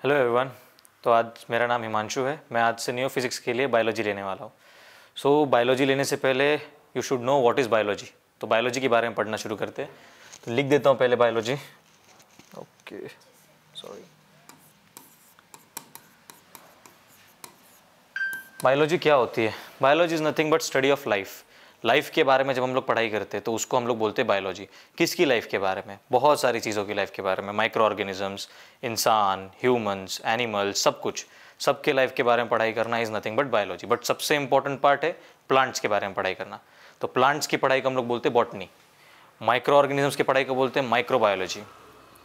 Hello everyone. तो आज मेरा नाम हिमांशु है। मैं आज से न्यू फिज़िक्स के लिए बायोलॉजी लेने वाला हूँ। सो बायोलॉजी लेने से पहले you should know what is biology. तो बायोलॉजी के बारे में पढ़ना शुरू करते हैं। तो लिख देता हूँ पहले बायोलॉजी। Okay, sorry. बायोलॉजी क्या होती है? Biology is nothing but study of life. Life के बारे में जब हम लोग पढ़ाई करते हैं तो उसको हम लोग बोलते हैं बायोलॉजी। किसकी लाइफ के बारे में? बहुत सारी चीज़ों की लाइफ के बारे में। माइक्रो ऑर्गेनिजम्स, इंसान, ह्यूमंस, एनिमल्स, सब कुछ, सबके लाइफ के बारे में पढ़ाई करना is nothing but biology. But सबसे इंपॉर्टेंट पार्ट है प्लांट्स के बारे में पढ़ाई करना। तो प्लांट्स की पढ़ाई को हम लोग बोलते हैं बॉटनी। माइक्रो ऑर्गेनिजम्स की पढ़ाई को बोलते हैं माइक्रोबायोलॉजी।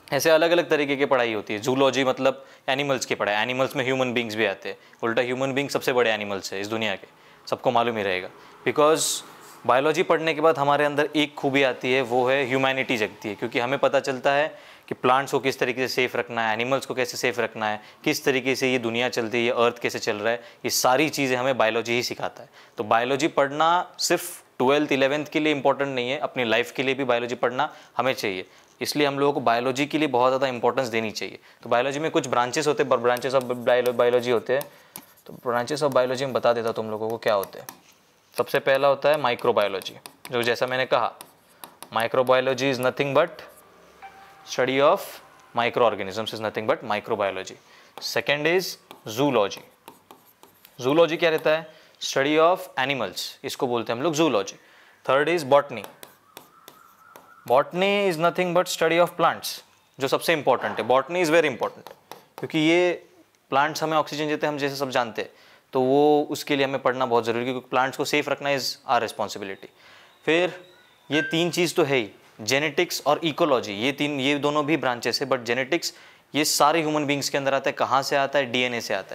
ऐसे अलग अलग तरीके की पढ़ाई होती है। जूलॉजी मतलब एनिमल्स की पढ़ाई। एनिमल्स में ह्यूमन बींग्स भी आते हैं। उल्टा ह्यूमन बींग सबसे बड़े एनिमल्स है इस दुनिया के, सबको मालूम ही रहेगा। बिकॉज बायोलॉजी पढ़ने के बाद हमारे अंदर एक खूबी आती है, वो है ह्यूमैनिटी जगती है। क्योंकि हमें पता चलता है कि प्लांट्स को किस तरीके से सेफ रखना है, एनिमल्स को कैसे सेफ रखना है, किस तरीके से ये दुनिया चलती है, ये अर्थ कैसे चल रहा है, ये सारी चीज़ें हमें बायोलॉजी ही सिखाता है। तो बायोलॉजी पढ़ना सिर्फ 12th 11th के लिए इंपॉर्टेंट नहीं है, अपनी लाइफ के लिए भी बायोलॉजी पढ़ना हमें चाहिए। इसलिए हम लोगों को बायोलॉजी के लिए बहुत ज़्यादा इंपॉर्टेंस देनी चाहिए। तो बायोलॉजी में कुछ ब्रांचेस होते हैं, ब्रांचेस ऑफ बायोलॉजी होते हैं। तो ब्रांचेस ऑफ बायोलॉजी में बता देता तुम लोगों को क्या होते हैं। सबसे पहला होता है माइक्रोबायोलॉजी, जो जैसा मैंने कहा, microbiology is nothing but study of micro organisms, is nothing but microbiology. Second is zoology. Zoology क्या रहता है? स्टडी ऑफ एनिमल्स, इसको बोलते हैं हम लोग zoology. Third is botany. Botany is nothing but study of plants, जो सबसे इंपॉर्टेंट है। बॉटनी इज वेरी इंपॉर्टेंट क्योंकि ये प्लांट्स हमें ऑक्सीजन देते हैं, हम जैसे सब जानते हैं। तो वो उसके लिए हमें पढ़ना बहुत ज़रूरी है, क्योंकि प्लांट्स को सेफ रखना इज़ आवर रिस्पॉन्सिबिलिटी। फिर ये तीन चीज़ तो है ही, जेनेटिक्स और इकोलॉजी, ये दोनों भी ब्रांचेस है। बट जेनेटिक्स ये सारे ह्यूमन बींग्स के अंदर आता है। कहाँ से आता है? डीएनए से आता